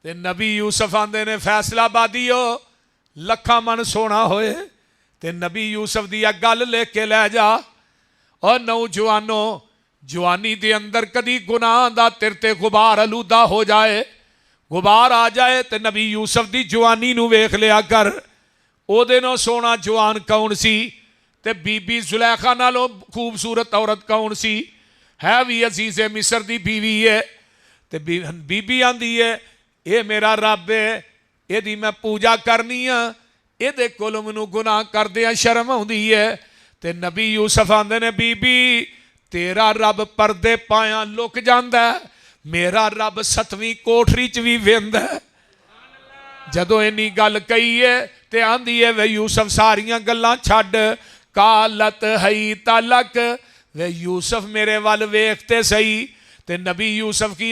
ते नबी यूसुफ आंदे ने फैसलाबादियो लखा मन सोना होए ते नबी यूसुफ दी गल लेके लै जा। और नौजवानों जवानी दे अंदर कदी गुनाह दा तेरे ते गुबार अलूदा हो जाए, गुबार आ जाए तो नबी यूसुफ दी जवानी नू वेख लिया कर। ओदे नाल सोना जवान कौन सी ते बीबी जुलैखा नालों खूबसूरत औरत कौन सी? है भी अजीज़े मिस्र दी बीवी है। ते बीबी आंदी है ये मेरा रब है, यदी मैं पूजा करनी हाँ, ये कोलों मैनू गुनाह करदे शर्म आउंदी है। ते नबी यूसुफ आंदे ने बीबी तेरा रब पर्दे पाया लुक जांदा है, मेरा रब 7वीं कोठरी च भी वेंदा है। जदों इन्नी गल कही है ते आंदी है वे यूसुफ सारियां गल्लां छड्ड, कालत हई तलक वे यूसुफ मेरे वल वेखते सही। ते नबी यूसुफ की